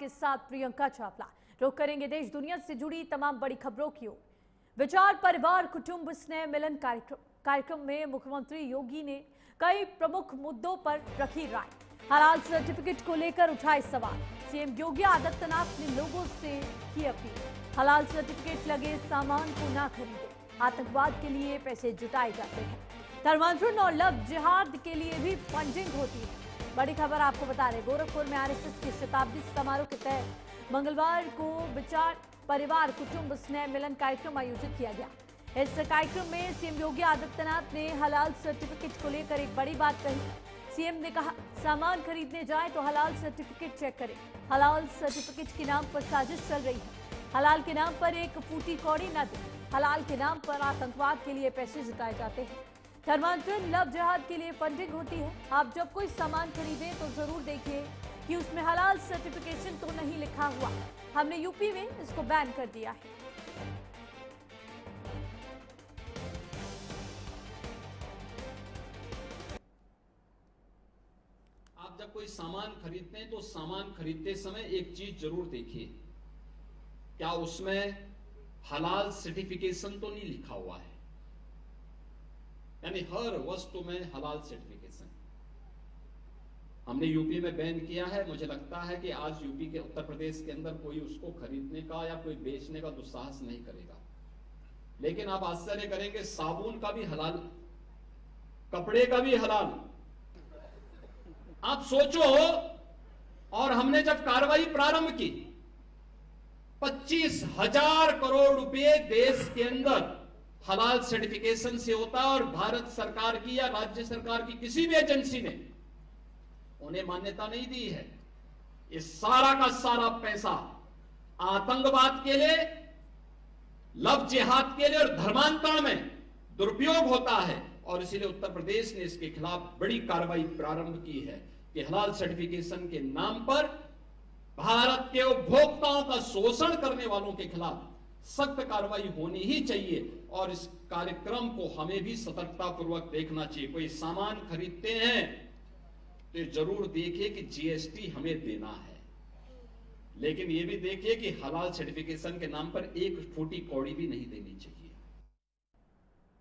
के साथ प्रियंका चावला। रुख करेंगे देश दुनिया से जुड़ी तमाम बड़ी खबरों की ओर। विचार परिवार कुटुंब स्नेह मिलन कार्यक्रम में मुख्यमंत्री योगी ने कई प्रमुख मुद्दों पर रखी राय। हलाल सर्टिफिकेट को लेकर उठाए सवाल। सीएम योगी आदित्यनाथ ने लोगों से की अपील। हलाल सर्टिफिकेट लगे सामान को ना खरीदे। आतंकवाद के लिए पैसे जुटाए जाते हैं। धर्मांतरण और लव जिहाद के लिए भी फंडिंग होती है। बड़ी खबर आपको बता रहे, गोरखपुर में आरएसएस के शताब्दी समारोह के तहत मंगलवार को विचार परिवार कुटुंब स्नेह मिलन कार्यक्रम आयोजित किया गया। इस कार्यक्रम में सीएम योगी आदित्यनाथ ने हलाल सर्टिफिकेट को लेकर एक बड़ी बात कही। सीएम ने कहा, सामान खरीदने जाए तो हलाल सर्टिफिकेट चेक करें। हलाल सर्टिफिकेट के नाम पर साजिश चल रही है। हलाल के नाम पर एक फूटी कौड़ी न दें। हलाल के नाम पर आतंकवाद के लिए पैसे जुटाए जाते हैं। धर्मांतरण लव जिहाद के लिए फंडिंग होती है। आप जब कोई सामान खरीदें तो जरूर देखिए कि उसमें हलाल सर्टिफिकेशन तो नहीं लिखा हुआ। हमने यूपी में इसको बैन कर दिया है। आप जब कोई सामान खरीदते हैं तो सामान खरीदते समय एक चीज जरूर देखिए, क्या उसमें हलाल सर्टिफिकेशन तो नहीं लिखा हुआ है। यानी हर वस्तु में हलाल सर्टिफिकेशन। हमने यूपी में बैन किया है। मुझे लगता है कि आज यूपी के उत्तर प्रदेश के अंदर कोई उसको खरीदने का या कोई बेचने का दुस्साहस नहीं करेगा। लेकिन आप आश्चर्य करेंगे, साबुन का भी हलाल, कपड़े का भी हलाल। आप सोचो, और हमने जब कार्रवाई प्रारंभ की, 25,000 करोड़ रुपए देश के अंदर हलाल सर्टिफिकेशन से होता है और भारत सरकार की या राज्य सरकार की किसी भी एजेंसी ने उन्हें मान्यता नहीं दी है। इस सारा का सारा पैसा आतंकवाद के लिए, लव जिहाद के लिए और धर्मांतरण में दुरुपयोग होता है। और इसीलिए उत्तर प्रदेश ने इसके खिलाफ बड़ी कार्रवाई प्रारंभ की है कि हलाल सर्टिफिकेशन के नाम पर भारत के उपभोक्ताओं का शोषण करने वालों के खिलाफ सख्त कार्रवाई होनी ही चाहिए। और इस कार्यक्रम को हमें भी सतर्कता पूर्वक देखना चाहिए। कोई सामान खरीदते हैं तो जरूर देखिए कि जीएसटी हमें देना है, लेकिन यह भी देखिए कि हलाल सर्टिफिकेशन के नाम पर एक फूटी कौड़ी भी नहीं देनी चाहिए।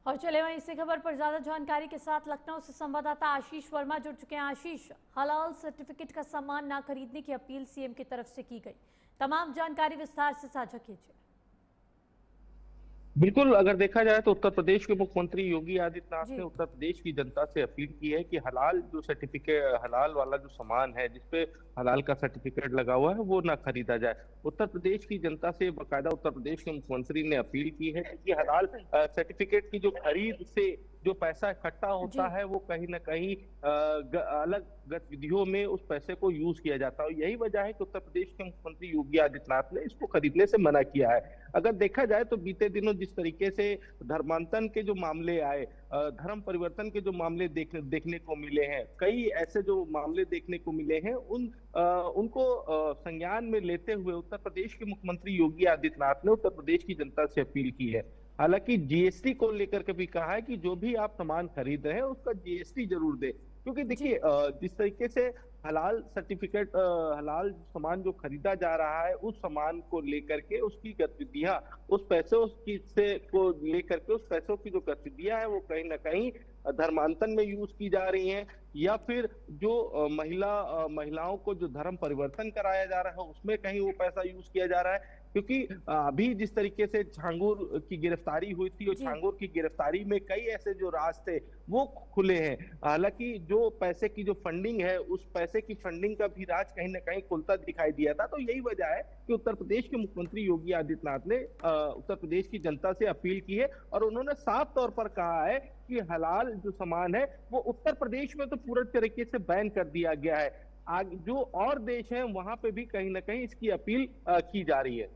और चले वहीं इसी खबर पर ज्यादा जानकारी के साथ लखनऊ से संवाददाता आशीष वर्मा जुड़ चुके हैं। आशीष, हलाल सर्टिफिकेट का सामान ना खरीदने की अपील सीएम की तरफ से की गई, तमाम जानकारी विस्तार से साझा कीजिए। बिल्कुल, अगर देखा जाए तो उत्तर प्रदेश के मुख्यमंत्री योगी आदित्यनाथ ने उत्तर प्रदेश की जनता से अपील की है कि हलाल जो सर्टिफिकेट, हलाल वाला जो सामान है जिसपे हलाल का सर्टिफिकेट लगा हुआ है वो ना खरीदा जाए। उत्तर प्रदेश की जनता से बाकायदा उत्तर प्रदेश के मुख्यमंत्री ने अपील की है कि हलाल सर्टिफिकेट की जो खरीद से जो पैसा इकट्ठा होता है वो कहीं ना कहीं अलग गतिविधियों में उस पैसे को यूज किया जाता है। यही वजह है कि उत्तर प्रदेश के मुख्यमंत्री योगी आदित्यनाथ ने इसको खरीदने से मना किया है। अगर देखा जाए तो बीते दिनों जिस तरीके से धर्मांतरण के जो मामले आए, धर्म परिवर्तन के जो मामले देखने को मिले हैं, कई ऐसे जो मामले देखने को मिले हैं, उनको संज्ञान में लेते हुए उत्तर प्रदेश के मुख्यमंत्री योगी आदित्यनाथ ने उत्तर प्रदेश की जनता से अपील की है। हालांकि जीएसटी को लेकर के भी कहा है कि जो भी आप सामान खरीद रहे हैं उसका जीएसटी जरूर दे, क्योंकि देखिए जिस तरीके से हलाल सर्टिफिकेट, हलाल सामान जो खरीदा जा रहा है उस सामान को लेकर के उसकी गतिविधियां, उस पैसों की से को लेकर के उस पैसों की जो गतिविधियां है वो कहीं ना कहीं धर्मांतरण में यूज की जा रही हैं, या फिर जो महिलाओं को जो धर्म परिवर्तन कराया जा रहा है उसमें कहीं वो पैसा यूज किया जा रहा है। क्योंकि अभी जिस तरीके से छांगुर की गिरफ्तारी हुई थी और छांगुर की गिरफ्तारी में कई ऐसे जो राज थे वो खुले हैं। हालांकि जो पैसे की जो फंडिंग है उस पैसे की फंडिंग का भी राज कहीं ना कहीं खुलता दिखाई दिया था। तो यही वजह है कि उत्तर प्रदेश के मुख्यमंत्री योगी आदित्यनाथ ने उत्तर प्रदेश की जनता से अपील की है और उन्होंने साफ तौर पर कहा है कि हलाल जो सामान है वो उत्तर प्रदेश में तो पूरे तरीके से बैन कर दिया गया है। आगे जो और देश हैं वहां पे भी कहीं ना कहीं इसकी अपील की जा रही है।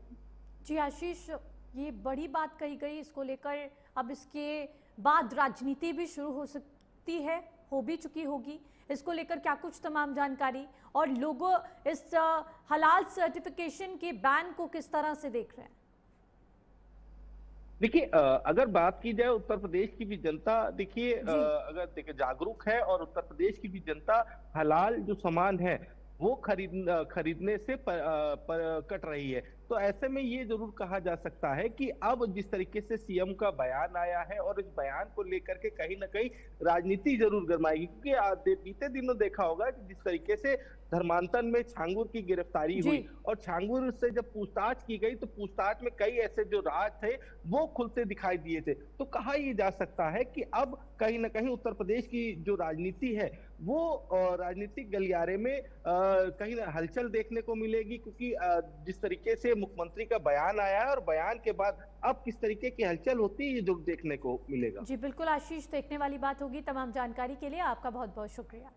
जी आशीष, ये बड़ी बात कही गई, इसको लेकर अब इसके बाद राजनीति भी शुरू हो सकती है, हो भी चुकी होगी। इसको लेकर क्या कुछ तमाम जानकारी, और लोगों इस हलाल सर्टिफिकेशन के बैन को किस तरह से देख रहे हैं? देखिए, अगर बात की जाए उत्तर प्रदेश की भी जनता, देखिए अगर देखिए जागरूक है और उत्तर प्रदेश की भी जनता हलाल जो सामान है वो खरीदने से कट रही है। तो ऐसे में ये जरूर कहा जा सकता है कि अब जिस तरीके से सीएम का बयान आया है और इस बयान को लेकर के कहीं ना कहीं राजनीति जरूर गरमाएगी, क्योंकि बीते दिनों देखा होगा कि जिस तरीके से धर्मांतरण में छांगुर की गिरफ्तारी हुई और छांगुर से जब पूछताछ की गई तो पूछताछ में कई ऐसे जो राज थे वो खुलते दिखाई दिए थे। तो कहा यह जा सकता है कि अब कहीं ना कहीं उत्तर प्रदेश की जो राजनीति है वो राजनीतिक गलियारे में कहीं ना हलचल देखने को मिलेगी, क्योंकि जिस तरीके से मुख्यमंत्री का बयान आया है और बयान के बाद अब किस तरीके की हलचल होती है ये जो देखने को मिलेगा। जी बिल्कुल आशीष, देखने वाली बात होगी। तमाम जानकारी के लिए आपका बहुत बहुत शुक्रिया।